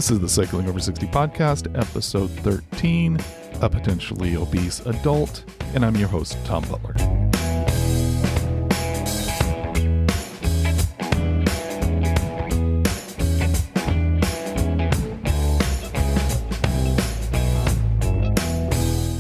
This is the Cycling Over 60 podcast, episode 13, A Potentially Obese Adult, and I'm your host, Tom Butler.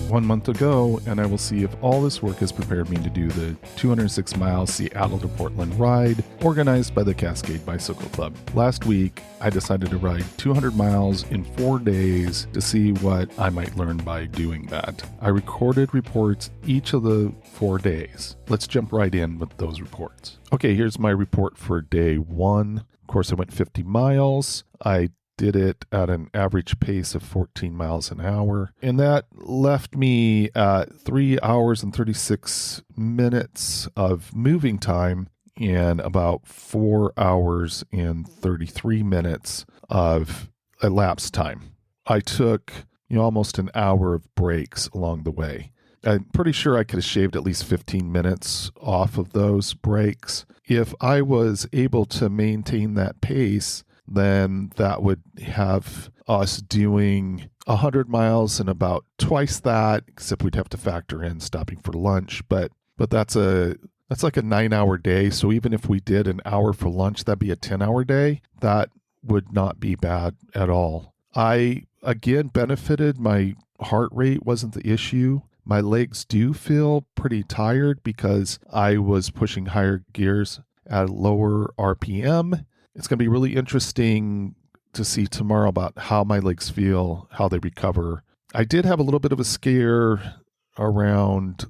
One month ago, and I will see if all this work has prepared me to do the 206 mile Seattle to Portland ride organized by the Cascade Bicycle Club. Last week, I decided to ride 200 miles in 4 days to see what I might learn by doing that. I recorded reports each of the 4 days. Let's jump right in with those reports. Okay, here's my report for day one. Of course, I went 50 miles. I did it at an average pace of 14 miles an hour. And that left me at 3 hours and 36 minutes of moving time and about 4 hours and 33 minutes of elapsed time. I took almost an hour of breaks along the way. I'm pretty sure I could have shaved at least 15 minutes off of those breaks. If I was able to maintain that pace, then that would have us doing 100 miles in about twice that, except we'd have to factor in stopping for lunch. But that's like a 9-hour day. So even if we did an hour for lunch, that'd be a 10-hour day. That would not be bad at all. I, again, benefited. My heart rate wasn't the issue. My legs do feel pretty tired because I was pushing higher gears at lower RPM. It's going to be really interesting to see tomorrow about how my legs feel, how they recover. I did have a little bit of a scare around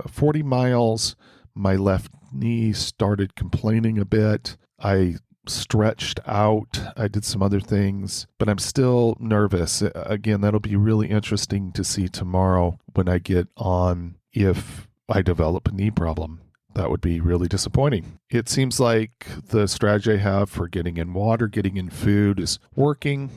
40 miles. My left knee started complaining a bit. I stretched out. I did some other things, but I'm still nervous. Again, that'll be really interesting to see tomorrow when I get on if I develop a knee problem. That would be really disappointing. It seems like the strategy I have for getting in water, getting in food is working.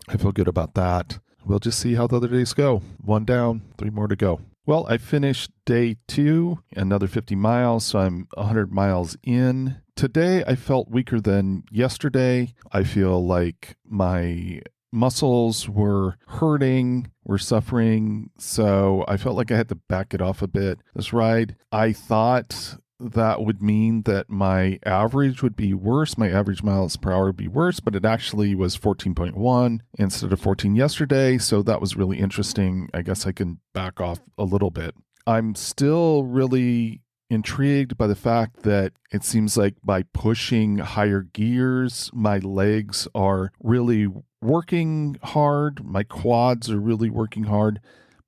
I feel good about that. We'll just see how the other days go. 1 down, 3 more to go. Well, I finished day 2, another 50 miles, so I'm 100 miles in. Today, I felt weaker than yesterday. I feel like my muscles were hurting, were suffering, so I felt like I had to back it off a bit. This ride, I thought that would mean that my average would be worse. My average miles per hour would be worse, but it actually was 14.1 instead of 14 yesterday, so that was really interesting. I guess I can back off a little bit. I'm still really intrigued by the fact that it seems like by pushing higher gears, my legs are really working hard. My quads are really working hard,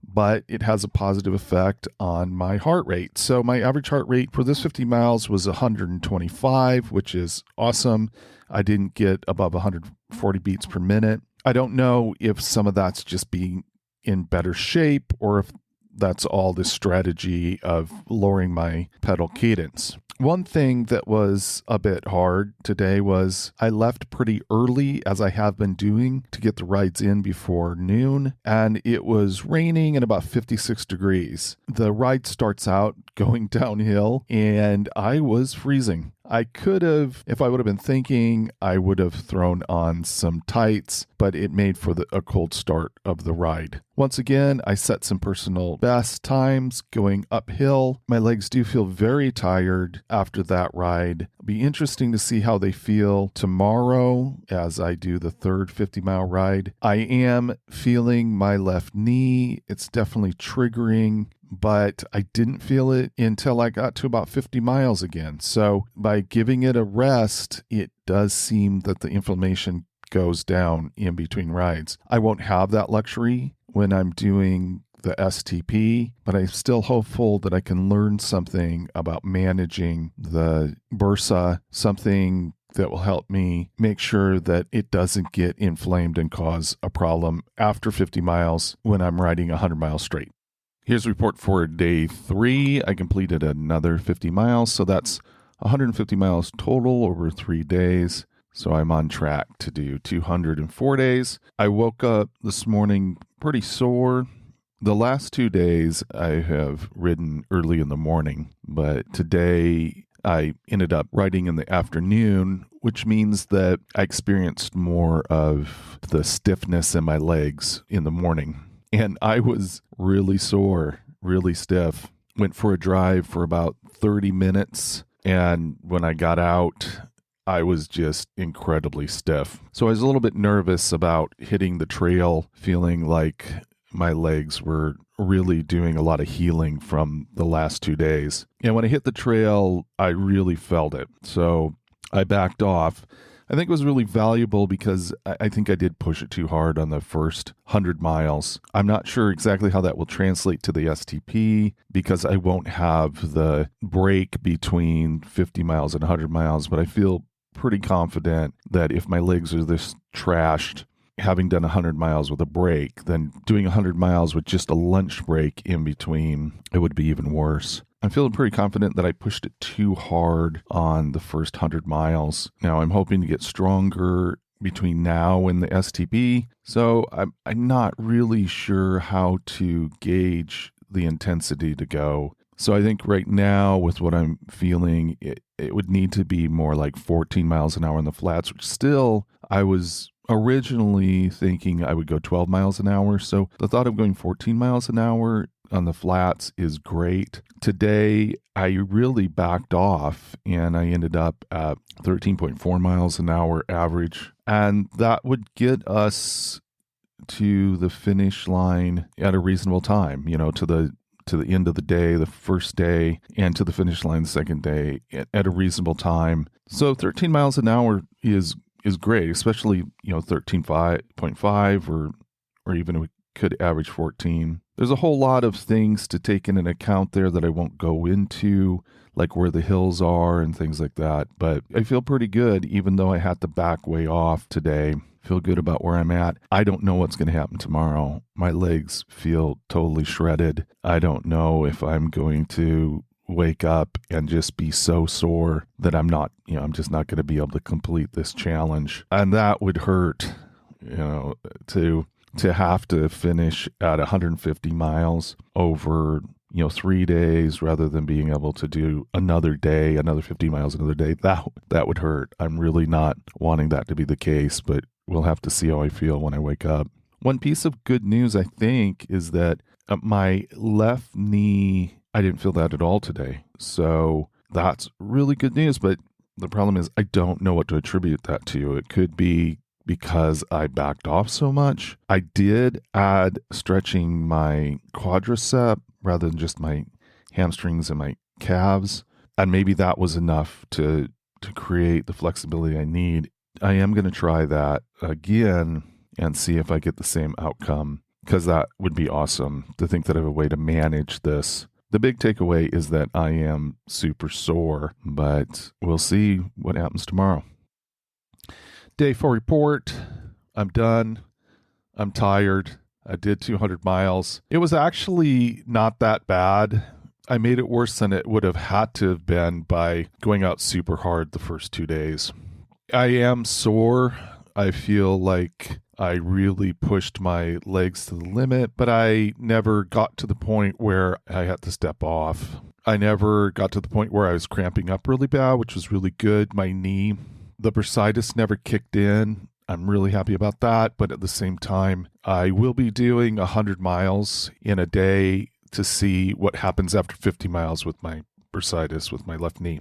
but it has a positive effect on my heart rate. So my average heart rate for this 50 miles was 125, which is awesome. I didn't get above 140 beats per minute. I don't know if some of that's just being in better shape or if that's all the strategy of lowering my pedal cadence. One thing that was a bit hard today was I left pretty early, as I have been doing, to get the rides in before noon, and it was raining and about 56 degrees. The ride starts out going downhill, and I was freezing. I could have, if I would have been thinking, I would have thrown on some tights, but it made for a cold start of the ride. Once again, I set some personal best times going uphill. My legs do feel very tired after that ride. It'll be interesting to see how they feel tomorrow as I do the third 50-mile ride. I am feeling my left knee. It's definitely triggering, but I didn't feel it until I got to about 50 miles again. So by giving it a rest, it does seem that the inflammation goes down in between rides. I won't have that luxury when I'm doing the STP, but I'm still hopeful that I can learn something about managing the bursa, something that will help me make sure that it doesn't get inflamed and cause a problem after 50 miles when I'm riding 100 miles straight. Here's a report for day 3. I completed another 50 miles, so that's 150 miles total over 3 days. So I'm on track to do 204 days. I woke up this morning pretty sore. The last 2 days I have ridden early in the morning, but today I ended up riding in the afternoon, which means that I experienced more of the stiffness in my legs in the morning. And I was really sore, really stiff. Went for a drive for about 30 minutes. And when I got out, I was just incredibly stiff. So I was a little bit nervous about hitting the trail, feeling like my legs were really doing a lot of healing from the last 2 days. And when I hit the trail, I really felt it. So I backed off. I think it was really valuable because I think I did push it too hard on the first 100 miles. I'm not sure exactly how that will translate to the STP because I won't have the break between 50 miles and 100 miles, but I feel pretty confident that if my legs are this trashed, having done 100 miles with a break, then doing 100 miles with just a lunch break in between, it would be even worse. I'm feeling pretty confident that I pushed it too hard on the first 100 miles. Now, I'm hoping to get stronger between now and the STP, so I'm not really sure how to gauge the intensity to go. So I think right now, with what I'm feeling, it would need to be more like 14 miles an hour on the flats, which still, I was originally thinking I would go 12 miles an hour. So the thought of going 14 miles an hour on the flats is great. Today, I really backed off and I ended up at 13.4 miles an hour average. And that would get us to the finish line at a reasonable time, to the end of the day, the first day, and to the finish line the second day at a reasonable time. So 13 miles an hour is great, especially, 13.5 or even we could average 14. There's a whole lot of things to take in an account there that I won't go into, like where the hills are and things like that. But I feel pretty good, even though I had to back way off today. Feel good about where I'm at. I don't know what's going to happen tomorrow. My legs feel totally shredded. I don't know if I'm going to wake up and just be so sore that I'm just not going to be able to complete this challenge. And that would hurt, to have to finish at 150 miles over 3 days rather than being able to do another day, another 50 miles another day. That would hurt. I'm really not wanting that to be the case, but we'll have to see how I feel when I wake up. One piece of good news, I think, is that my left knee, I didn't feel that at all today. So that's really good news. But the problem is I don't know what to attribute that to. It could be because I backed off so much. I did add stretching my quadricep rather than just my hamstrings and my calves. And maybe that was enough to create the flexibility I need. I am going to try that again and see if I get the same outcome, because that would be awesome to think that I have a way to manage this. The big takeaway is that I am super sore, but we'll see what happens tomorrow. Day 4 report. I'm done. I'm tired. I did 200 miles. It was actually not that bad. I made it worse than it would have had to have been by going out super hard the first 2 days. I am sore. I feel like I really pushed my legs to the limit, but I never got to the point where I had to step off. I never got to the point where I was cramping up really bad, which was really good. My knee, the bursitis never kicked in. I'm really happy about that. But at the same time, I will be doing 100 miles in a day to see what happens after 50 miles with my bursitis with my left knee.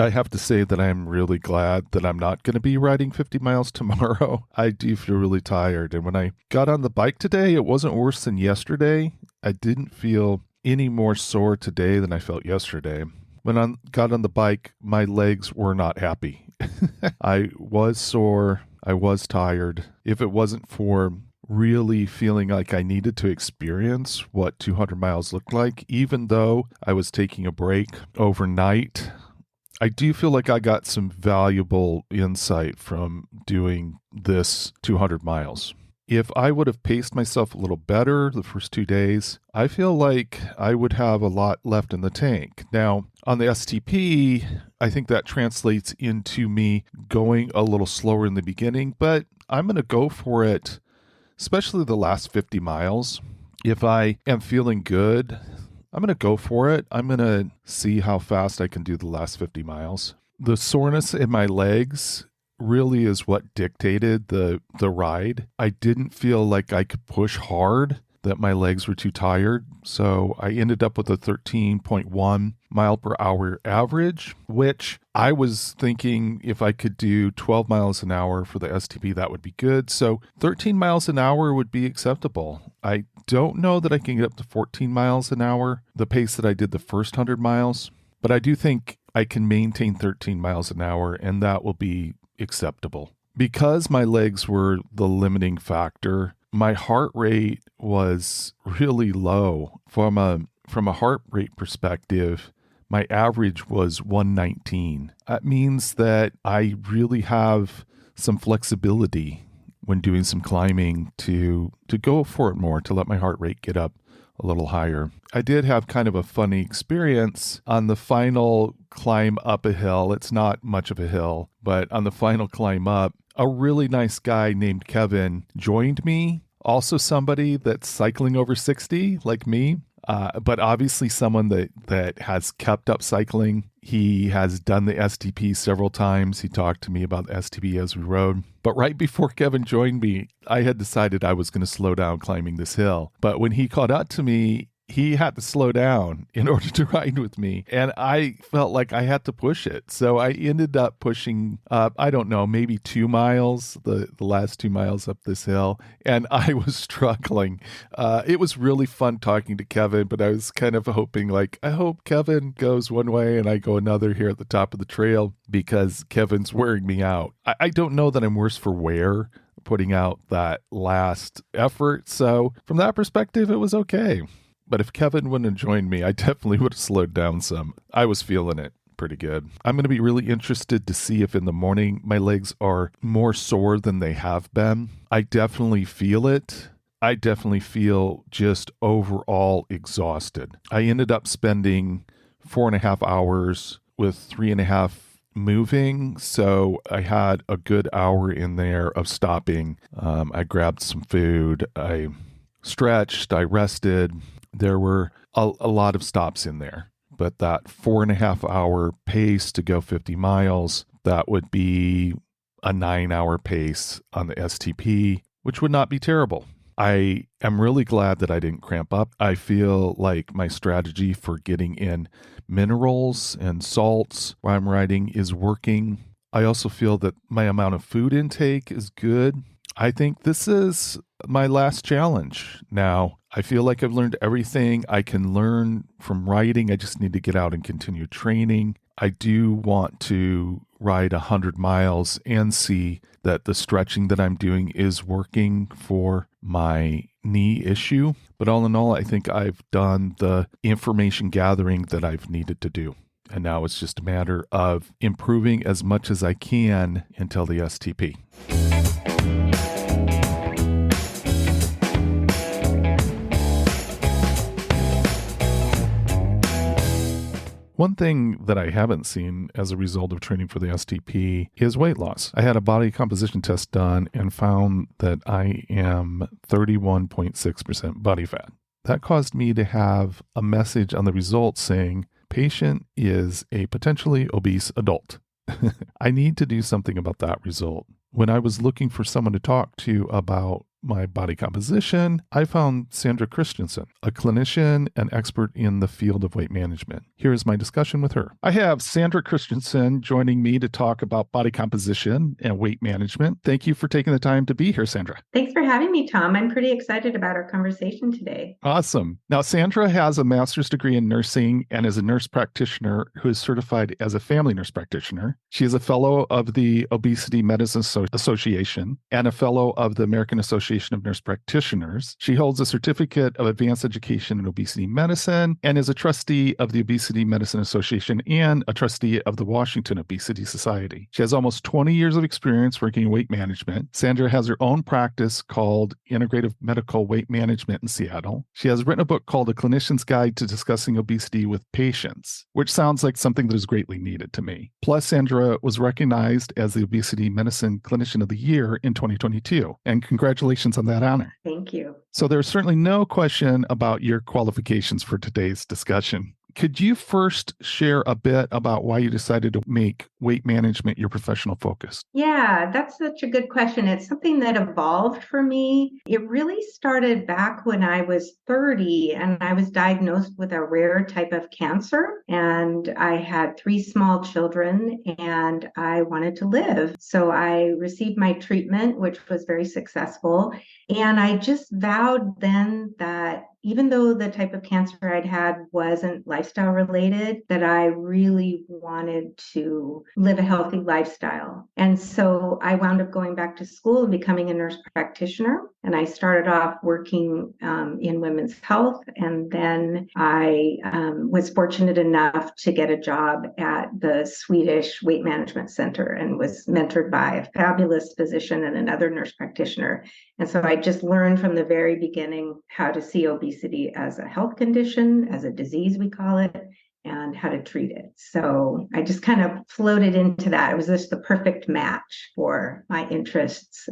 I have to say that I'm really glad that I'm not going to be riding 50 miles tomorrow. I do feel really tired. And when I got on the bike today, it wasn't worse than yesterday. I didn't feel any more sore today than I felt yesterday. When I got on the bike, my legs were not happy. I was sore. I was tired. If it wasn't for really feeling like I needed to experience what 200 miles looked like, even though I was taking a break overnight, I do feel like I got some valuable insight from doing this 200 miles. If I would have paced myself a little better the first 2 days, I feel like I would have a lot left in the tank. Now, on the STP, I think that translates into me going a little slower in the beginning, but I'm going to go for it, especially the last 50 miles. If I am feeling good, I'm going to go for it. I'm going to see how fast I can do the last 50 miles. The soreness in my legs really is what dictated the ride. I didn't feel like I could push hard, that my legs were too tired. So I ended up with a 13.1 mile per hour average, which I was thinking if I could do 12 miles an hour for the STP, that would be good. So 13 miles an hour would be acceptable. I don't know that I can get up to 14 miles an hour, the pace that I did the first 100 miles, but I do think I can maintain 13 miles an hour, and that will be acceptable. Because my legs were the limiting factor, my heart rate was really low. From a heart rate perspective, my average was 119. That means that I really have some flexibility when doing some climbing to go for it more, to let my heart rate get up a little higher. I did have kind of a funny experience on the final climb up a hill. It's not much of a hill, but on the final climb up, a really nice guy named Kevin joined me. Also somebody that's cycling over 60 like me, but obviously someone that has kept up cycling. He has done the STP several times. He talked to me about the STP as we rode. But right before Kevin joined me, I had decided I was going to slow down climbing this hill. But when he caught up to me, he had to slow down in order to ride with me. And I felt like I had to push it. So I ended up pushing up, I don't know, maybe 2 miles, the last 2 miles up this hill. And I was struggling. It was really fun talking to Kevin, but I was kind of hoping, like, I hope Kevin goes one way and I go another here at the top of the trail, because Kevin's wearing me out. I don't know that I'm worse for wear putting out that last effort. So from that perspective, it was okay. But if Kevin wouldn't have joined me, I definitely would have slowed down some. I was feeling it pretty good. I'm going to be really interested to see if in the morning my legs are more sore than they have been. I definitely feel it. I definitely feel just overall exhausted. I ended up spending 4.5 hours with 3.5 moving. So I had a good hour in there of stopping. I grabbed some food. I stretched. I rested. There were a lot of stops in there, but that 4.5 hour pace to go 50 miles, that would be a 9-hour pace on the STP, which would not be terrible. I am really glad that I didn't cramp up. I feel like my strategy for getting in minerals and salts while I'm riding is working. I also feel that my amount of food intake is good. I think this is my last challenge. Now, I feel like I've learned everything I can learn from riding. I just need to get out and continue training. I do want to ride 100 miles and see that the stretching that I'm doing is working for my knee issue. But all in all, I think I've done the information gathering that I've needed to do. And now it's just a matter of improving as much as I can until the STP. One thing that I haven't seen as a result of training for the STP is weight loss. I had a body composition test done and found that I am 31.6% body fat. That caused me to have a message on the results saying, patient is a potentially obese adult. I need to do something about that result. When I was looking for someone to talk to about my body composition, I found Sandra Christensen, a clinician and expert in the field of weight management. Here is my discussion with her. I have Sandra Christensen joining me to talk about body composition and weight management. Thank you for taking the time to be here, Sandra. Thanks for having me, Tom. I'm pretty excited about our conversation today. Awesome. Now, Sandra has a master's degree in nursing and is a nurse practitioner who is certified as a family nurse practitioner. She is a fellow of the Obesity Medicine Association and a fellow of the American Association of Nurse Practitioners. She holds a certificate of advanced education in obesity medicine and is a trustee of the Obesity Medicine Association and a trustee of the Washington Obesity Society. She has almost 20 years of experience working in weight management. Sandra has her own practice called Integrative Medical Weight Management in Seattle. She has written a book called A Clinician's Guide to Discussing Obesity with Patients, which sounds like something that is greatly needed to me. Plus, Sandra was recognized as the Obesity Medicine Clinician of the Year in 2022. And congratulations congratulations on that honor. Thank you. So there's certainly no question about your qualifications for today's discussion. Could you first share a bit about why you decided to make weight management your professional focus? Yeah, that's such a good question. It's something that evolved for me. It really started back when I was 30 and I was diagnosed with a rare type of cancer. And I had 3 small children and I wanted to live. So I received my treatment, which was very successful. And I just vowed then that even though the type of cancer I'd had wasn't lifestyle related, that I really wanted to live a healthy lifestyle. And so I wound up going back to school and becoming a nurse practitioner. And I started off working in women's health. And then I was fortunate enough to get a job at the Swedish Weight Management Center and was mentored by a fabulous physician and another nurse practitioner. And so I just learned from the very beginning how to see obesity as a health condition, as a disease, we call it, and how to treat it. So I just kind of floated into that. It was just the perfect match for my interests,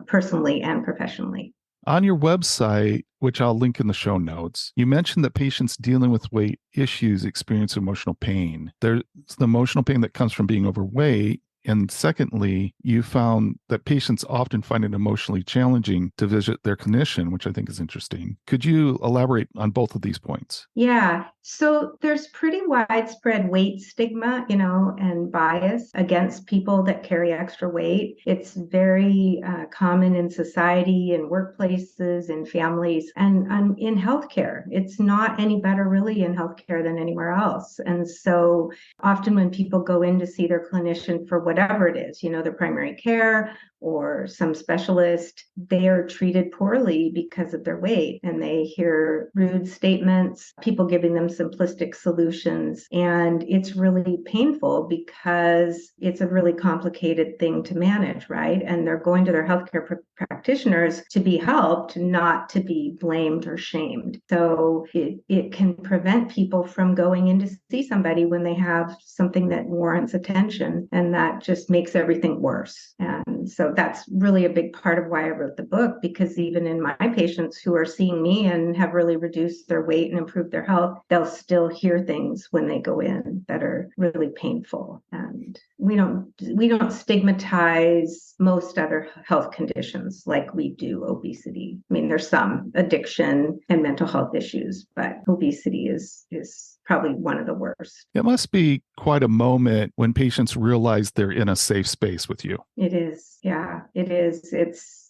personally and professionally. On your website, which I'll link in the show notes, you mentioned that patients dealing with weight issues experience emotional pain. There's the emotional pain that comes from being overweight. And secondly, you found that patients often find it emotionally challenging to visit their clinician, which I think is interesting. Could you elaborate on both of these points? Yeah. So there's pretty widespread weight stigma, and bias against people that carry extra weight. It's very common in society, in workplaces, in families, and in healthcare. It's not any better really in healthcare than anywhere else. And so often when people go in to see their clinician for whatever it is, their primary care or some specialist, they are treated poorly because of their weight. And they hear rude statements, people giving them simplistic solutions. And it's really painful because it's a really complicated thing to manage, right? And they're going to their healthcare practitioners to be helped, not to be blamed or shamed. So it can prevent people from going in to see somebody when they have something that warrants attention. And that just makes everything worse. And so that's really a big part of why I wrote the book, because even in my patients who are seeing me and have really reduced their weight and improved their health, they'll still hear things when they go in that are really painful. And we don't stigmatize most other health conditions like we do obesity. I mean, there's some addiction and mental health issues, but obesity is probably one of the worst. It must be quite a moment when patients realize they're in a safe space with you. It is. Yeah, it is.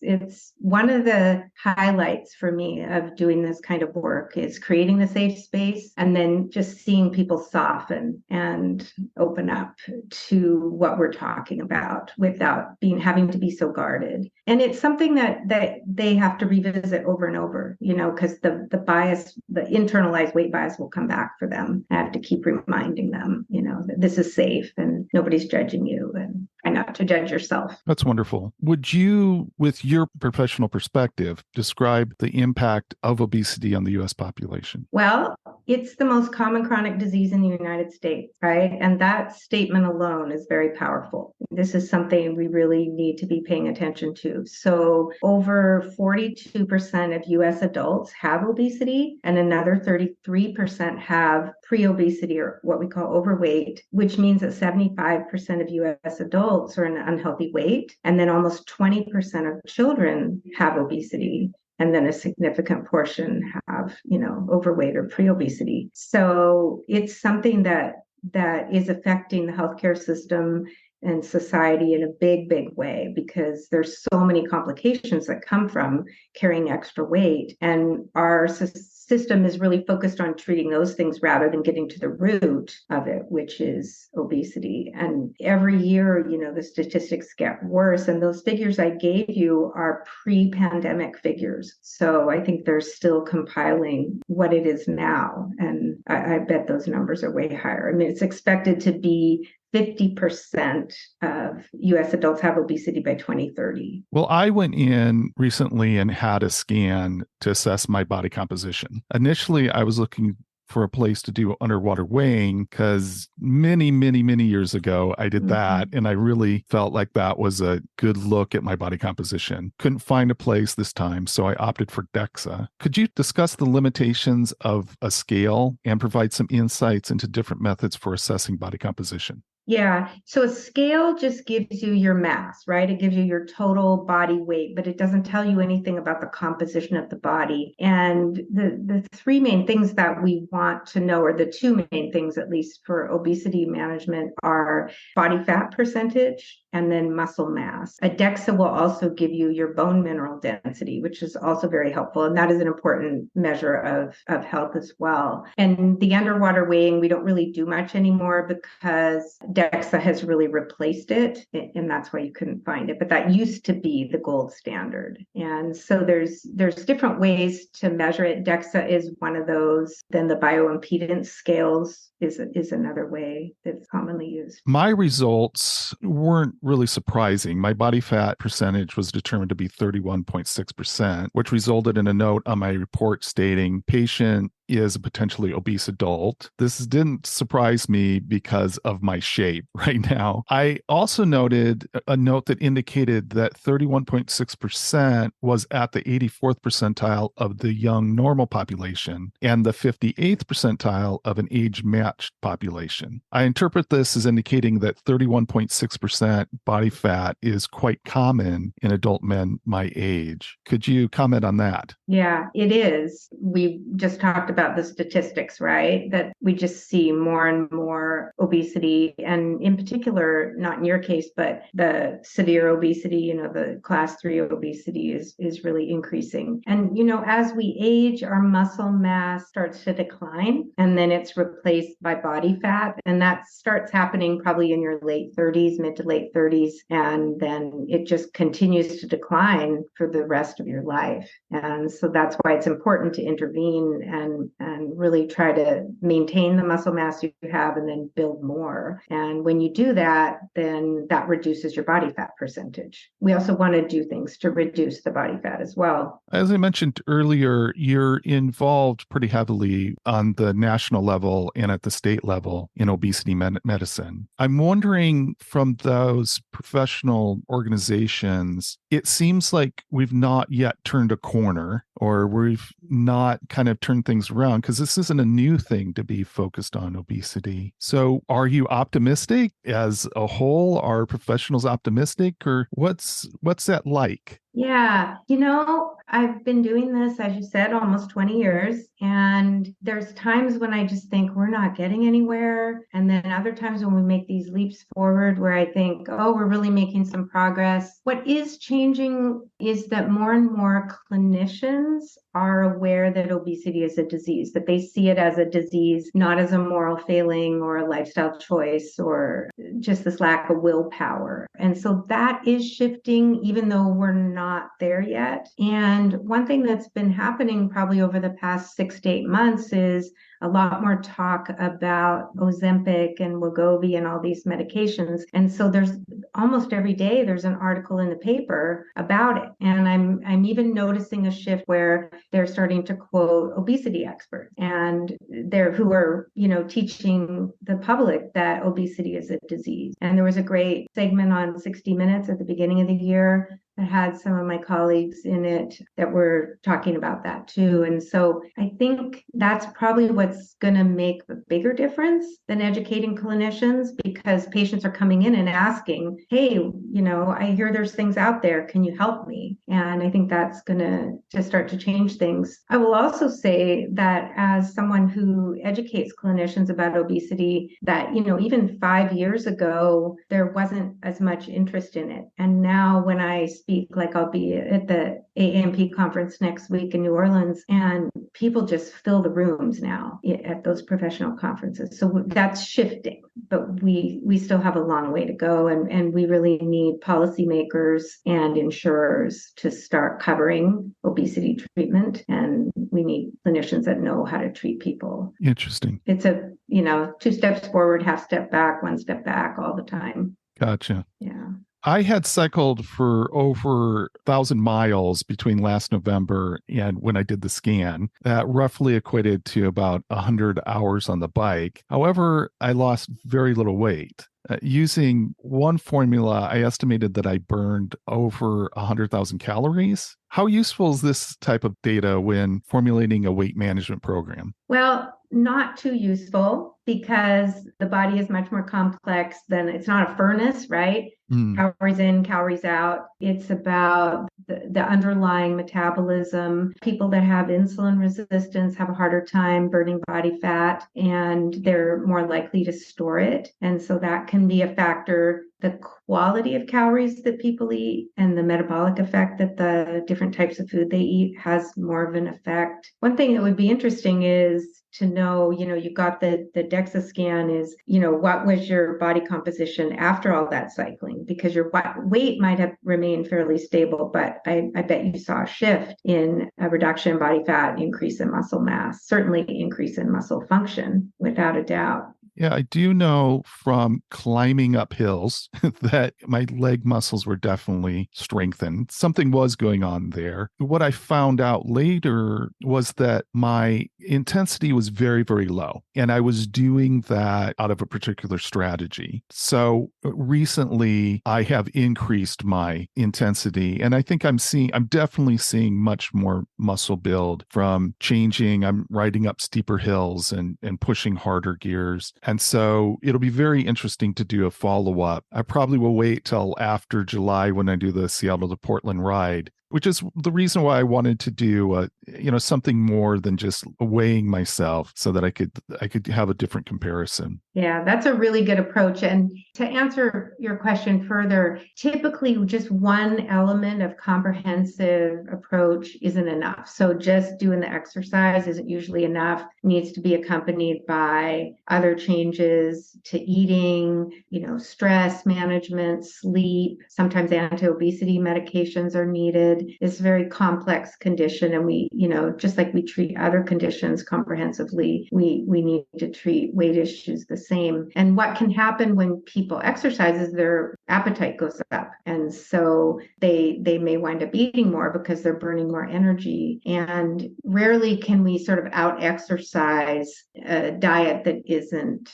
It's one of the highlights for me of doing this kind of work is creating the safe space and then just seeing people soften and open up to what we're talking about without having to be so guarded. And it's something that they have to revisit over and over, because the bias, the internalized weight bias will come back for them. I have to keep reminding them, that this is safe and nobody's judging you and try not to judge yourself. That's wonderful. Would you, with your professional perspective, describe the impact of obesity on the U.S. population? Well, it's the most common chronic disease in the United States, right? And that statement alone is very powerful. This is something we really need to be paying attention to. So over 42% of U.S. adults have obesity, and another 33% have pre-obesity, or what we call overweight, which means that 75% of U.S. adults are in an unhealthy weight, and then almost 20% of children have obesity. And then a significant portion have, overweight or pre-obesity. So it's something that is affecting the healthcare system and society in a big, big way, because there's so many complications that come from carrying extra weight. And our system is really focused on treating those things rather than getting to the root of it, which is obesity. And every year, the statistics get worse. And those figures I gave you are pre-pandemic figures. So I think they're still compiling what it is now. And I bet those numbers are way higher. I mean, it's expected to be 50% of US adults have obesity by 2030. Well, I went in recently and had a scan to assess my body composition. Initially, I was looking for a place to do underwater weighing because many years ago I did that, and I really felt like that was a good look at my body composition. Couldn't find a place this time, so I opted for DEXA. Could you discuss the limitations of a scale and provide some insights into different methods for assessing body composition? Yeah. So a scale just gives you your mass, right? It gives you your total body weight, but it doesn't tell you anything about the composition of the body. And the three main things that we want to know, or the two main things, at least for obesity management, are body fat percentage and then muscle mass. A DEXA will also give you your bone mineral density, which is also very helpful. And that is an important measure of health as well. And the underwater weighing, we don't really do much anymore because DEXA has really replaced it, and that's why you couldn't find it. But that used to be the gold standard. And so there's different ways to measure it. DEXA is one of those. Then the bioimpedance scales is another way that's commonly used. My results weren't really surprising. My body fat percentage was determined to be 31.6%, which resulted in a note on my report stating patient is a potentially obese adult. This didn't surprise me because of my shape right now. I also noted a note that indicated that 31.6% was at the 84th percentile of the young normal population and the 58th percentile of an age-matched population. I interpret this as indicating that 31.6% body fat is quite common in adult men my age. Could you comment on that? Yeah, it is. We just talked about the statistics, right? That we just see more and more obesity, and in particular, not in your case, but the severe obesity, the class 3 obesity is really increasing. And, as we age, our muscle mass starts to decline, and then it's replaced by body fat. And that starts happening probably in your late 30s, mid to late 30s. And then it just continues to decline for the rest of your life. And so that's why it's important to intervene and really try to maintain the muscle mass you have and then build more. And when you do that, then that reduces your body fat percentage. We also want to do things to reduce the body fat as well. As I mentioned earlier, you're involved pretty heavily on the national level and at the state level in obesity medicine. I'm wondering, from those professional organizations, it seems like we've not yet turned a corner, or we've not kind of turned things around, because this isn't a new thing to be focused on obesity. So are you optimistic as a whole? Are professionals optimistic, or what's that like? Yeah, I've been doing this, as you said, almost 20 years. And there's times when I just think we're not getting anywhere. And then other times when we make these leaps forward where I think, oh, we're really making some progress. What is changing is that more and more clinicians are aware that obesity is a disease, that they see it as a disease, not as a moral failing or a lifestyle choice or just this lack of willpower. And so that is shifting, even though we're not there yet. And one thing that's been happening probably over the past 6 to 8 months is a lot more talk about Ozempic and Wegovy and all these medications. And so there's almost every day there's an article in the paper about it. And I'm even noticing a shift where they're starting to quote obesity experts, and they're who are, teaching the public that obesity is a disease. And there was a great segment on 60 Minutes at the beginning of the year that had some of my colleagues in it that were talking about that too. And so I think that's probably what's going to make the bigger difference than educating clinicians, because patients are coming in and asking, hey, I hear there's things out there. Can you help me? And I think that's going to start to change things. I will also say that as someone who educates clinicians about obesity, that, even 5 years ago, there wasn't as much interest in it. And now when I speak, like I'll be at the AAMP conference next week in New Orleans, and people just fill the rooms now at those professional conferences. So that's shifting, but we still have a long way to go, and we really need policymakers and insurers to start covering obesity treatment, and we need clinicians that know how to treat people. Interesting. It's a 2 steps forward, half step back, 1 step back all the time. Gotcha. Yeah. I had cycled for over 1,000 miles between last November and when I did the scan. That roughly equated to about 100 hours on the bike. However, I lost very little weight. Using one formula, I estimated that I burned over 100,000 calories. How useful is this type of data when formulating a weight management program? Well, not too useful because the body is much more complex than it's not a furnace, right? Mm. Calories in, calories out. It's about the underlying metabolism. People that have insulin resistance have a harder time burning body fat and they're more likely to store it. And so that can be a factor. The quality of calories that people eat and the metabolic effect that the different types of food they eat has more of an effect. One thing that would be interesting is to know, you got the DEXA scan is, what was your body composition after all that cycling? Because your weight might have remained fairly stable, but I bet you saw a shift in a reduction in body fat, increase in muscle mass, certainly increase in muscle function, without a doubt. Yeah, I do know from climbing up hills that my leg muscles were definitely strengthened. Something was going on there. What I found out later was that my intensity was very, very low. And I was doing that out of a particular strategy. So recently I have increased my intensity. And I think I'm definitely seeing much more muscle build from changing. I'm riding up steeper hills and pushing harder gears. And so it'll be very interesting to do a follow-up. I probably will wait till after July when I do the Seattle to Portland ride, which is the reason why I wanted to do something more than just weighing myself so that I could have a different comparison. Yeah, that's a really good approach. And to answer your question further, typically just one element of comprehensive approach isn't enough. So just doing the exercise isn't usually enough. It needs to be accompanied by other changes to eating, stress management, sleep. Sometimes anti-obesity medications are needed. It's a very complex condition. And we, just like we treat other conditions comprehensively, we need to treat weight issues the same. And what can happen when people exercise is their appetite goes up. And so they may wind up eating more because they're burning more energy. And rarely can we sort of out exercise a diet that isn't,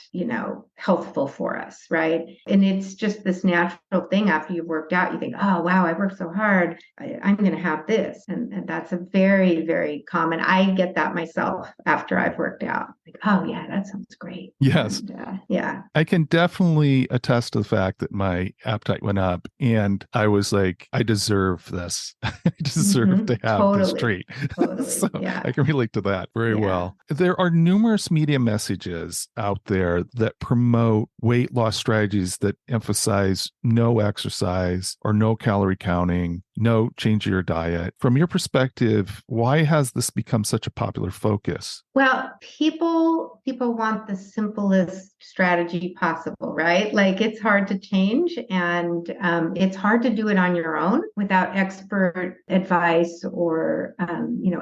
healthful for us, right? And it's just this natural thing after you've worked out, you think, oh, wow, I worked so hard. I'm going to have this. And that's a very, very common. I get that myself after I've worked out. Like, oh, yeah, that sounds great. Yes. And, yeah. I can definitely attest to the fact that my appetite went up and I was like, I deserve this. I deserve to have this treat. Totally. So Yeah. I can relate to that very well. There are numerous media messages out there that promote weight loss strategies that emphasize no exercise or no calorie counting, no change your diet. From your perspective, why has this become such a popular focus? Well, people want the simplest strategy possible, right? Like it's hard to change and it's hard to do it on your own without expert advice or,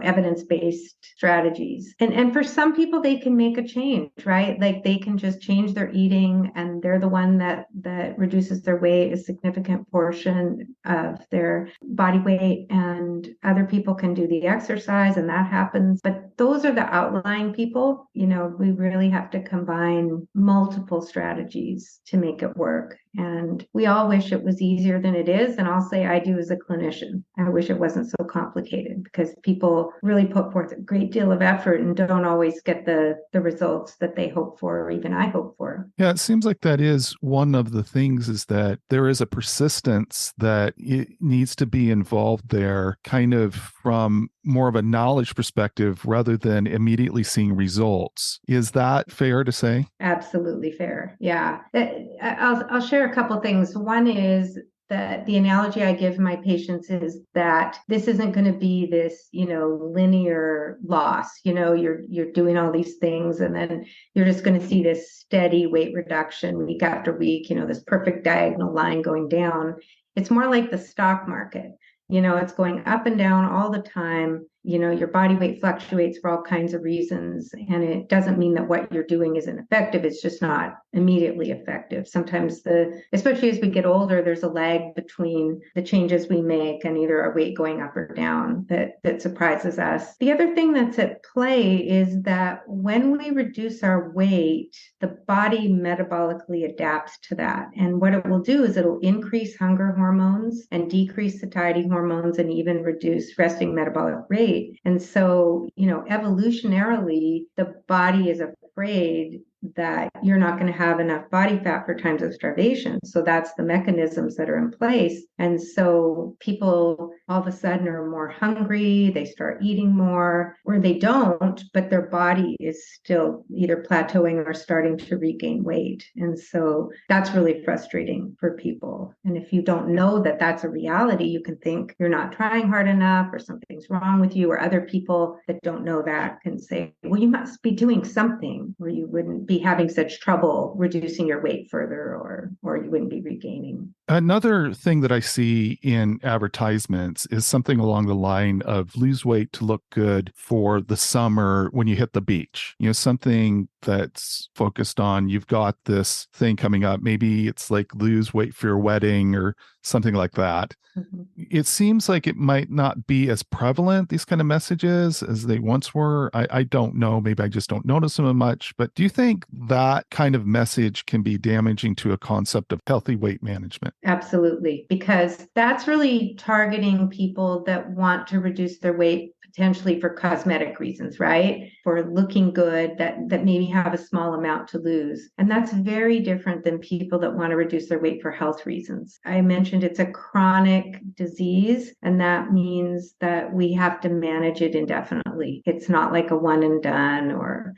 evidence-based strategies. And for some people, they can make a change, right? Like they can just change their eating and they're the one that reduces their weight, a significant portion of their body weight. And other people can do the exercise and that happens. But those are the outlying people. We really have to combine multiple strategies to make it work. And we all wish it was easier than it is. And I'll say I do as a clinician. I wish it wasn't so complicated because people really put forth a great deal of effort and don't always get the results that they hope for or even I hope for. Yeah, it seems like that is one of the things is that there is a persistence that it needs to be involved there kind of from more of a knowledge perspective rather than immediately seeing results. Is that fair to say? Absolutely fair. Yeah. I'll share a couple things. One is that the analogy I give my patients is that this isn't going to be this, linear loss. You're doing all these things and then you're just going to see this steady weight reduction week after week, this perfect diagonal line going down. It's more like the stock market. It's going up and down all the time. your body weight fluctuates for all kinds of reasons. And it doesn't mean that what you're doing isn't effective. It's just not immediately effective. Sometimes especially as we get older, there's a lag between the changes we make and either our weight going up or down that surprises us. The other thing that's at play is that when we reduce our weight, the body metabolically adapts to that. And what it will do is it'll increase hunger hormones and decrease satiety hormones and even reduce resting metabolic rate. And so, evolutionarily, the body is afraid that you're not going to have enough body fat for times of starvation. So that's the mechanisms that are in place. And so people all of a sudden are more hungry, they start eating more, or they don't, but their body is still either plateauing or starting to regain weight. And so that's really frustrating for people. And if you don't know that that's a reality, you can think you're not trying hard enough or something's wrong with you, or other people that don't know that can say, well, you must be doing something, or you wouldn't be having such trouble reducing your weight further, or you wouldn't be regaining. Another thing that I see in advertisements is something along the line of lose weight to look good for the summer when you hit the beach. Something that's focused on you've got this thing coming up. Maybe it's like lose weight for your wedding or something like that. Mm-hmm. It seems like it might not be as prevalent, these kind of messages, as they once were. I don't know. Maybe I just don't notice them much. But do you think that kind of message can be damaging to a concept of healthy weight management? Absolutely, because that's really targeting people that want to reduce their weight potentially for cosmetic reasons, right? For looking good, that maybe have a small amount to lose. And that's very different than people that want to reduce their weight for health reasons. I mentioned it's a chronic disease, and that means that we have to manage it indefinitely. It's not like a one and done, or,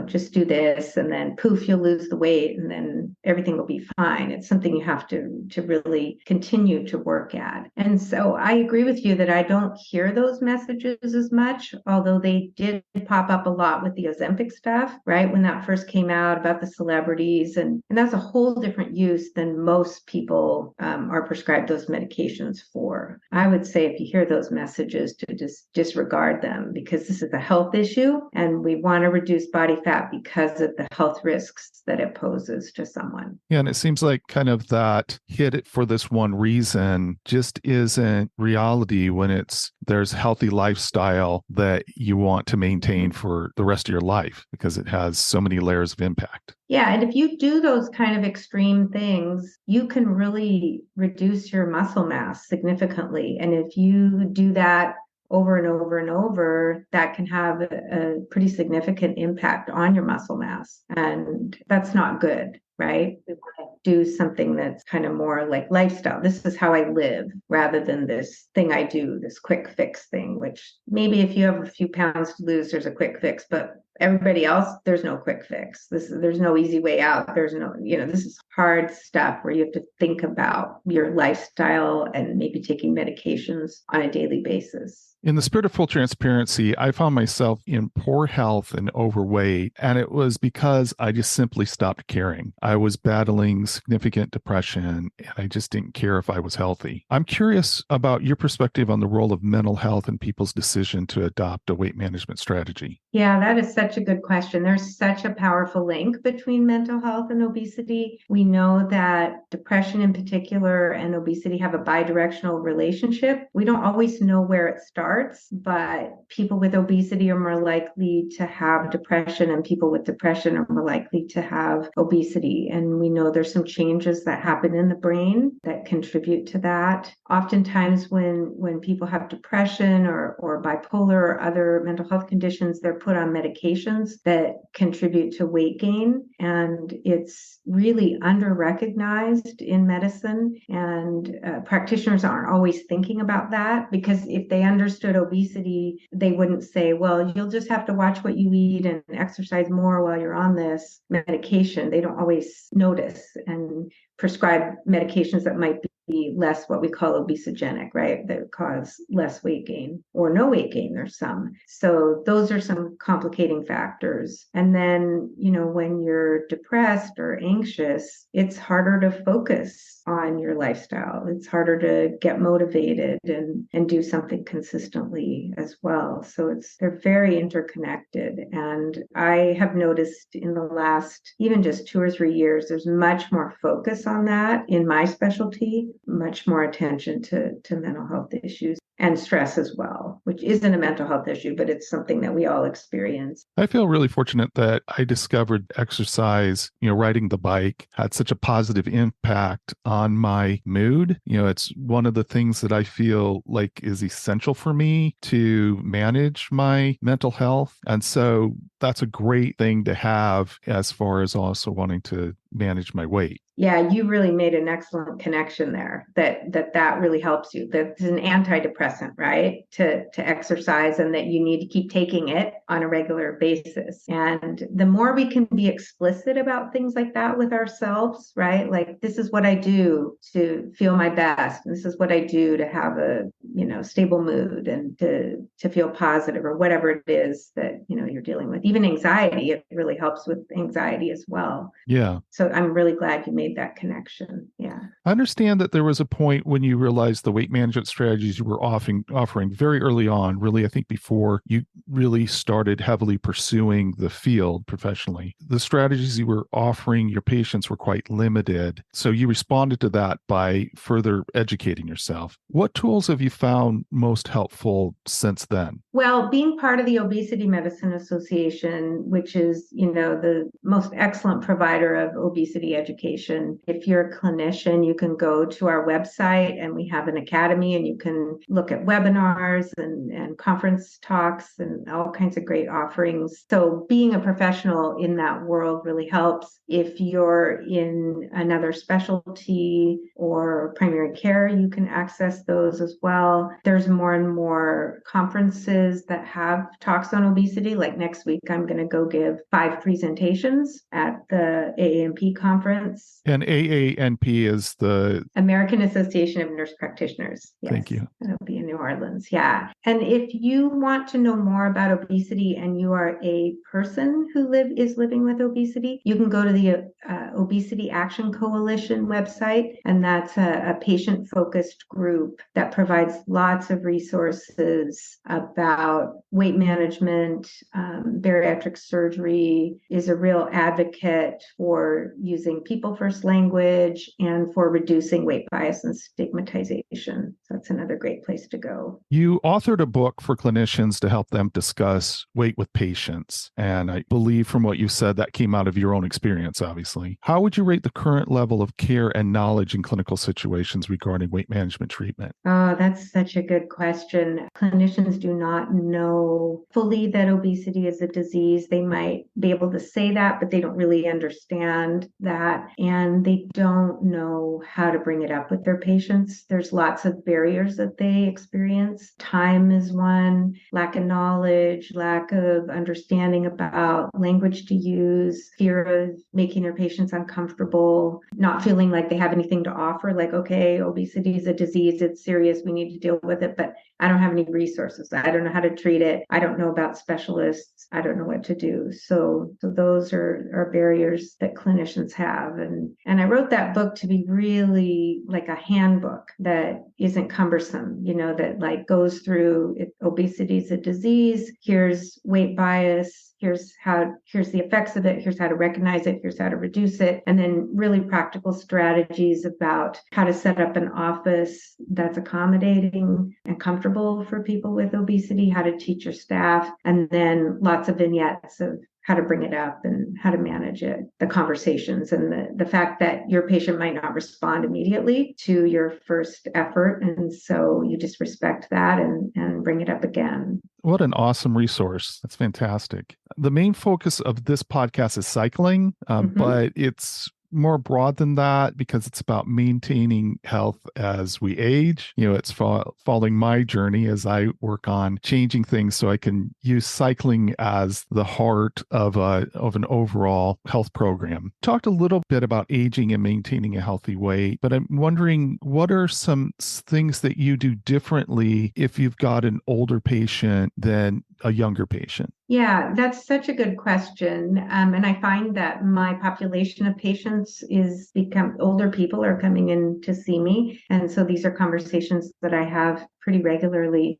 just do this and then poof, you'll lose the weight and then everything will be fine. It's something you have to really continue to work at. And so I agree with you that I don't hear those messages as much, although they did pop up a lot with the Ozempic stuff, right? When that first came out about the celebrities, and that's a whole different use than most people are prescribed those medications for. I would say if you hear those messages, to just disregard them, because this is a health issue and we want to reduce body fat because of the health risks that it poses to someone. Yeah, and it seems like kind of that hit it for this one reason just isn't reality when there's healthy lifestyle that you want to maintain for the rest of your life, because it has so many layers of impact. Yeah, and if you do those kind of extreme things, you can really reduce your muscle mass significantly. And if you do that over and over and over, that can have a pretty significant impact on your muscle mass. And that's not good, right? We want to do something that's kind of more like lifestyle. This is how I live, rather than this thing I do, this quick fix thing, which maybe if you have a few pounds to lose, there's a quick fix, but everybody else, there's no quick fix. There's no easy way out. There's no, this is hard stuff where you have to think about your lifestyle and maybe taking medications on a daily basis. In the spirit of full transparency, I found myself in poor health and overweight, and it was because I just simply stopped caring. I was battling significant depression, and I just didn't care if I was healthy. I'm curious about your perspective on the role of mental health in people's decision to adopt a weight management strategy. Yeah, that is such a good question. There's such a powerful link between mental health and obesity. We know that depression in particular and obesity have a bidirectional relationship. We don't always know where it starts, but people with obesity are more likely to have depression, and people with depression are more likely to have obesity. And we know there's some changes that happen in the brain that contribute to that. Oftentimes when people have depression or bipolar or other mental health conditions, they're put on medications that contribute to weight gain. And it's really under-recognized in medicine. And practitioners aren't always thinking about that, because if they understood obesity, they wouldn't say, well, you'll just have to watch what you eat and exercise more while you're on this medication. They don't always notice and prescribe medications that might be less what we call obesogenic, right? That cause less weight gain or no weight gain. There's some. So those are some complicating factors. And then, when you're depressed or anxious, it's harder to focus on your lifestyle. It's harder to get motivated and do something consistently as well. So they're very interconnected. And I have noticed in the last even just 2 or 3 years, there's much more focus on that in my specialty, much more attention to mental health issues and stress as well, which isn't a mental health issue, but it's something that we all experience. I feel really fortunate that I discovered exercise, riding the bike had such a positive impact on my mood. It's one of the things that I feel like is essential for me to manage my mental health. And so that's a great thing to have as far as also wanting to manage my weight. Yeah, you really made an excellent connection there. That really helps you. That's an antidepressant, right? To exercise, and that you need to keep taking it on a regular basis. And the more we can be explicit about things like that with ourselves, right? Like, this is what I do to feel my best. This is what I do to have a stable mood and to feel positive, or whatever it is that you're dealing with. Even anxiety, it really helps with anxiety as well. Yeah. So I'm really glad you made that connection. Yeah. I understand that there was a point when you realized the weight management strategies you were offering very early on, really, I think before you really started heavily pursuing the field professionally. The strategies you were offering your patients were quite limited. So you responded to that by further educating yourself. What tools have you found most helpful since then? Well, being part of the Obesity Medicine Association, which is, the most excellent provider of obesity education. If you're a clinician, you can go to our website, and we have an academy, and you can look at webinars and conference talks and all kinds of great offerings. So being a professional in that world really helps. If you're in another specialty or primary care, you can access those as well. There's more and more conferences that have talks on obesity. Like next week, I'm going to go give 5 presentations at the AANP conference. And AANP is the American Association of Nurse Practitioners. Yes. Thank you. It'll be in New Orleans. Yeah. And if you want to know more about obesity and you are a person who is living with obesity, you can go to the Obesity Action Coalition website. And that's a patient-focused group that provides lots of resources about weight management. Bariatric surgery, is a real advocate for using people-first language and for reducing weight bias and stigmatization. So that's another great place to go. You authored a book for clinicians to help them discuss weight with patients. And I believe from what you said, that came out of your own experience, obviously. How would you rate the current level of care and knowledge in clinical situations regarding weight management treatment? Oh, that's such a good question. Clinicians do not know fully that obesity is a disease. They might be able to say that, but they don't really understand that. And they don't know how to bring it up with their patients. There's lots of barriers that they experience. Time is one, lack of knowledge, lack of understanding about language to use, fear of making their patients uncomfortable, not feeling like they have anything to offer, like, okay, obesity is a disease, it's serious, we need to deal with it, but I don't have any resources. I don't know how to treat it. I don't know about specialists. I don't know what to do. So those are barriers that clinicians have. And I wrote that book to be really like a handbook that isn't cumbersome, that like goes through obesity is a disease. Here's weight bias. Here's the effects of it. Here's how to recognize it. Here's how to reduce it. And then really practical strategies about how to set up an office that's accommodating and comfortable for people with obesity, how to teach your staff, and then lots of vignettes of how to bring it up and how to manage it, the conversations, and the fact that your patient might not respond immediately to your first effort. And so you just respect that and bring it up again. What an awesome resource. That's fantastic. The main focus of this podcast is cycling, but it's more broad than that because it's about maintaining health as we age. It's following my journey as I work on changing things so I can use cycling as the heart of an overall health program. Talked a little bit about aging and maintaining a healthy weight, but I'm wondering what are some things that you do differently if you've got an older patient than a younger patient? Yeah, that's such a good question. And I find that my population of patients is become older people are coming in to see me. And so these are conversations that I have pretty regularly,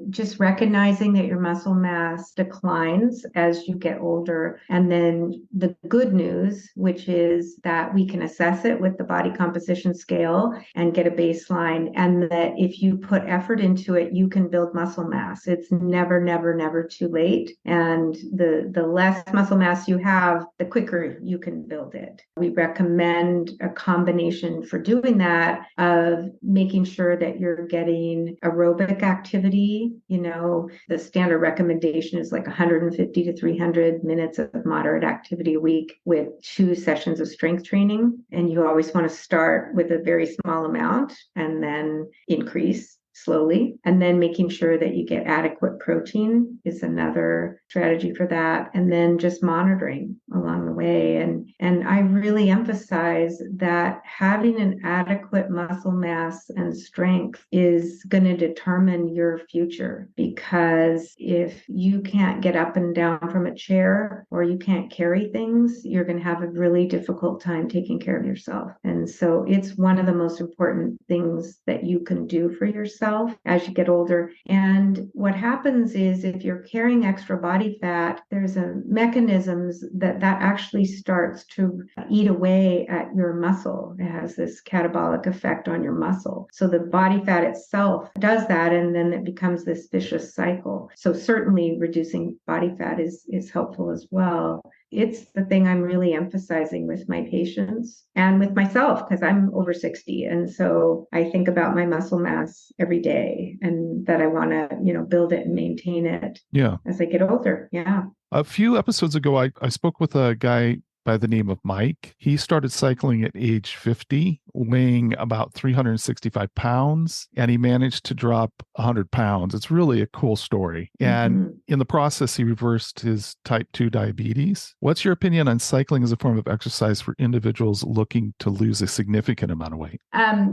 just recognizing that your muscle mass declines as you get older. And then the good news, which is that we can assess it with the body composition scale and get a baseline. And that if you put effort into it, you can build muscle mass. It's never, never, never too late. And the less muscle mass you have, the quicker you can build it. We recommend a combination for doing that of making sure that you're getting aerobic activity. The standard recommendation is like 150 to 300 minutes of moderate activity a week with 2 sessions of strength training. And you always want to start with a very small amount and then increase slowly. And then making sure that you get adequate protein is another strategy for that. And then just monitoring along the way. And I really emphasize that having an adequate muscle mass and strength is going to determine your future, because if you can't get up and down from a chair or you can't carry things, you're going to have a really difficult time taking care of yourself. And so it's one of the most important things that you can do for yourself as you get older. And what happens is if you're carrying extra body fat, there's a mechanisms that actually starts to eat away at your muscle. It has this catabolic effect on your muscle. So the body fat itself does that, and then it becomes this vicious cycle. So certainly reducing body fat is helpful as well. It's the thing I'm really emphasizing with my patients and with myself, because I'm over 60. And so I think about my muscle mass every day and that I want to, build it and maintain it as I get older. Yeah. A few episodes ago, I spoke with a guy by the name of Mike. He started cycling at age 50, weighing about 365 pounds, and he managed to drop 100 pounds. It's really a cool story. And in the process, he reversed his type 2 diabetes. What's your opinion on cycling as a form of exercise for individuals looking to lose a significant amount of weight?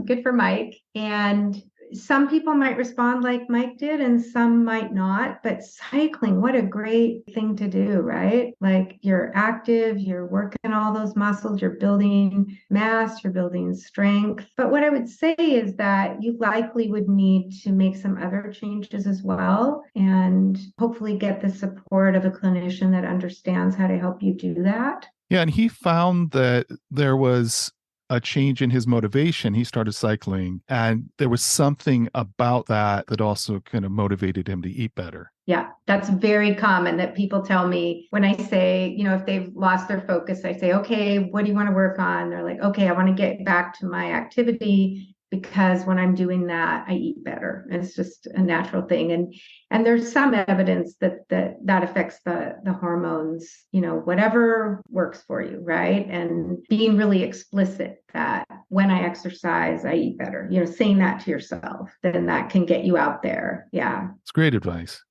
Good for Mike. And some people might respond like Mike did and some might not, but cycling, what a great thing to do, right? Like you're active, you're working all those muscles, you're building mass, you're building strength. But what I would say is that you likely would need to make some other changes as well, and hopefully get the support of a clinician that understands how to help you do that. Yeah, and he found that there was a change in his motivation. He started cycling, and there was something about that also kind of motivated him to eat better. Yeah, that's very common that people tell me when I say, if they've lost their focus, I say, okay, what do you want to work on? They're like, okay, I want to get back to my activity because when I'm doing that, I eat better. And it's just a natural thing. And there's some evidence that affects the hormones, whatever works for you, right? And being really explicit that when I exercise, I eat better, saying that to yourself, then that can get you out there. Yeah. It's great advice.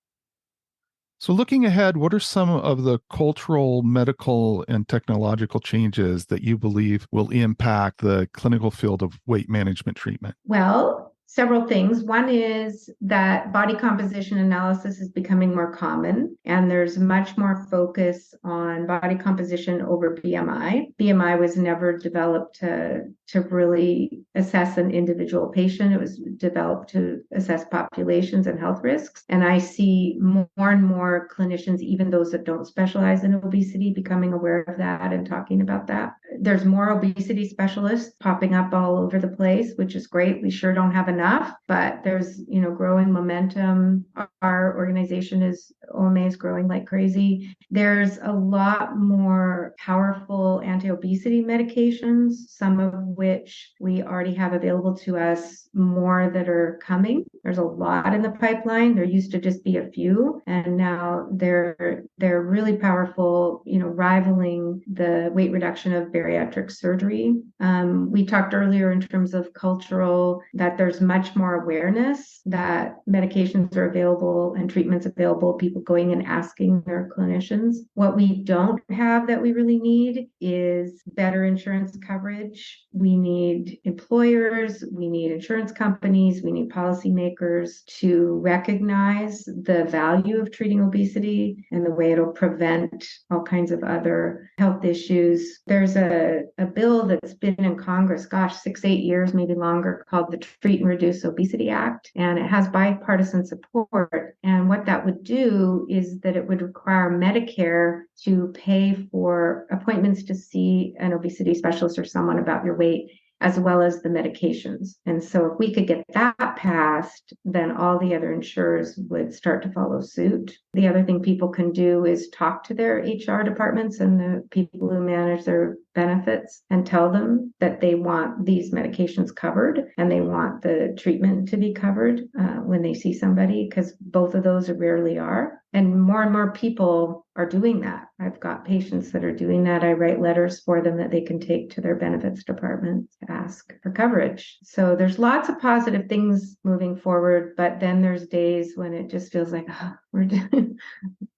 So looking ahead, what are some of the cultural, medical, and technological changes that you believe will impact the clinical field of weight management treatment? Well, several things. One is that body composition analysis is becoming more common, and there's much more focus on body composition over BMI. BMI was never developed to really assess an individual patient. It was developed to assess populations and health risks. And I see more and more clinicians, even those that don't specialize in obesity, becoming aware of that and talking about that. There's more obesity specialists popping up all over the place, which is great. We sure don't have enough enough, but there's, growing momentum. Our organization OMA is growing like crazy. There's a lot more powerful anti-obesity medications, some of which we already have available to us, more that are coming. There's a lot in the pipeline. There used to just be a few, and now they're really powerful, rivaling the weight reduction of bariatric surgery. We talked earlier in terms of cultural, that there's much more awareness that medications are available and treatments available, people going and asking their clinicians. What we don't have that we really need is better insurance coverage. We need employers, we need insurance companies, we need policymakers to recognize the value of treating obesity and the way it'll prevent all kinds of other health issues. There's a bill that's been in Congress, 6-8 years, maybe longer, called the Treat and Reduce Obesity Act, and it has bipartisan support. And what that would do is that it would require Medicare to pay for appointments to see an obesity specialist or someone about your weight, as well as the medications. And so if we could get that passed, then all the other insurers would start to follow suit. The other thing people can do is talk to their HR departments and the people who manage their benefits and tell them that they want these medications covered and they want the treatment to be covered when they see somebody, because both of those rarely are. And more people are doing that. I've got patients that are doing that. I write letters for them that they can take to their benefits department to ask for coverage. So there's lots of positive things moving forward, but then there's days when it just feels like, we're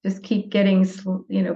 just keep getting,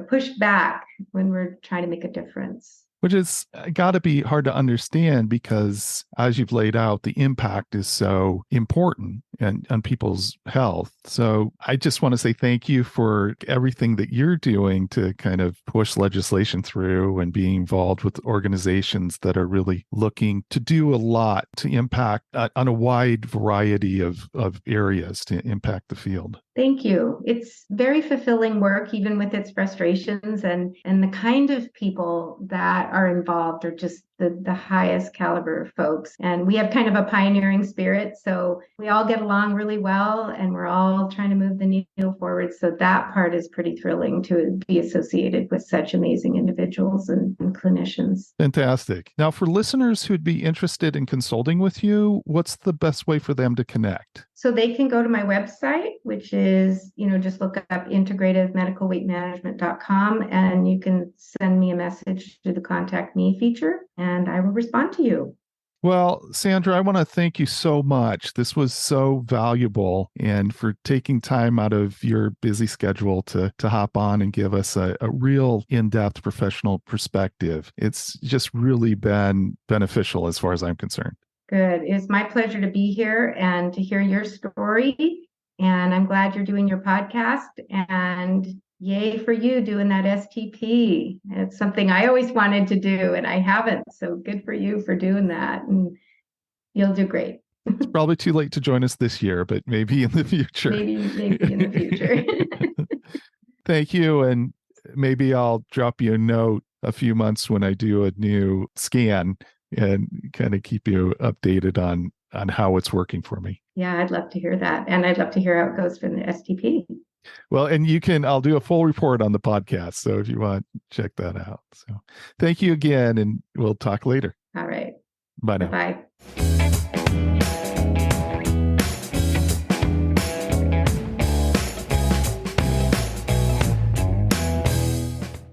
pushed back when we're trying to make a difference. Which is got to be hard to understand because, as you've laid out, the impact is so important on people's health. So I just want to say thank you for everything that you're doing to kind of push legislation through and being involved with organizations that are really looking to do a lot to impact on a wide variety of areas to impact the field. Thank you. It's very fulfilling work, even with its frustrations, and the kind of people that are involved are just the highest caliber folks. And we have kind of a pioneering spirit, so we all get along really well and we're all trying to move the needle forward. So that part is pretty thrilling to be associated with such amazing individuals and clinicians. Fantastic. Now, for listeners who'd be interested in consulting with you, what's the best way for them to connect? So they can go to my website, which is, just look up integrativemedicalweightmanagement.com, and you can send me a message through the contact me feature and I will respond to you. Well, Sandra, I want to thank you so much. This was so valuable, and for taking time out of your busy schedule to hop on and give us a real in-depth professional perspective. It's just really been beneficial as far as I'm concerned. Good. It's my pleasure to be here and to hear your story. And I'm glad you're doing your podcast. And yay for you doing that STP. It's something I always wanted to do and I haven't. So good for you for doing that. And you'll do great. It's probably too late to join us this year, but maybe in the future. Maybe in the future. Thank you. And maybe I'll drop you a note a few months when I do a new scan and kind of keep you updated on how it's working for me. Yeah, I'd love to hear that. And I'd love to hear how it goes for the STP. Well, and I'll do a full report on the podcast. So if you want, check that out. So thank you again, and we'll talk later. All right. Bye now. Bye.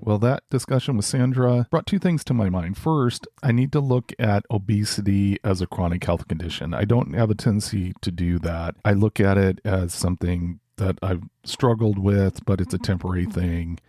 Well, that discussion with Sandra brought two things to my mind. First, I need to look at obesity as a chronic health condition. I don't have a tendency to do that. I look at it as something that I've struggled with, but it's a temporary thing.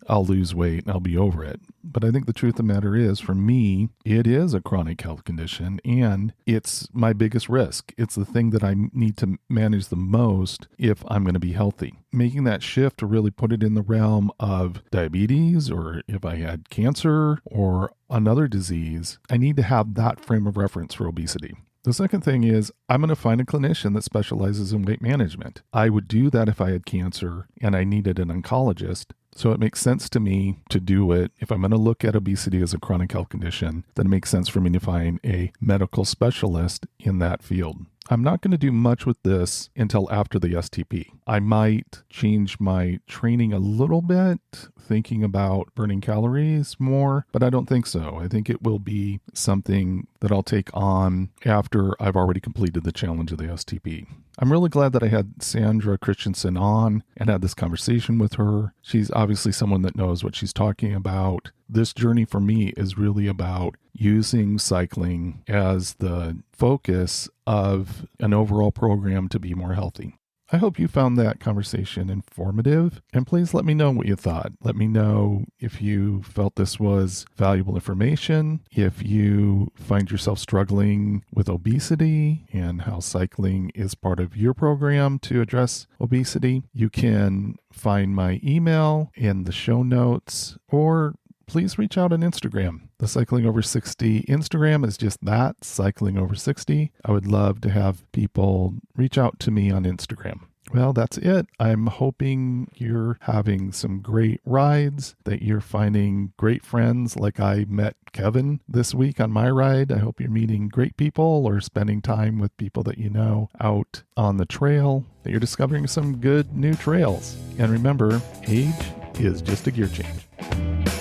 I'll lose weight and I'll be over it. But I think the truth of the matter is, for me, it is a chronic health condition and it's my biggest risk. It's the thing that I need to manage the most if I'm going to be healthy. Making that shift to really put it in the realm of diabetes, or if I had cancer or another disease, I need to have that frame of reference for obesity. The second thing is, I'm going to find a clinician that specializes in weight management. I would do that if I had cancer and I needed an oncologist. So it makes sense to me to do it. If I'm going to look at obesity as a chronic health condition, then it makes sense for me to find a medical specialist in that field. I'm not going to do much with this until after the STP. I might change my training a little bit, thinking about burning calories more, but I don't think so. I think it will be something that I'll take on after I've already completed the challenge of the STP. I'm really glad that I had Sandra Christensen on and had this conversation with her. She's obviously someone that knows what she's talking about. This journey for me is really about using cycling as the focus of an overall program to be more healthy. I hope you found that conversation informative, and please let me know what you thought. Let me know if you felt this was valuable information, if you find yourself struggling with obesity, and how cycling is part of your program to address obesity. You can find my email in the show notes, or please reach out on Instagram. The Cycling Over 60 Instagram is just that, Cycling Over 60. I would love to have people reach out to me on Instagram. Well, that's it. I'm hoping you're having some great rides, that you're finding great friends like I met Kevin this week on my ride. I hope you're meeting great people or spending time with people that you know out on the trail, that you're discovering some good new trails. And remember, age is just a gear change.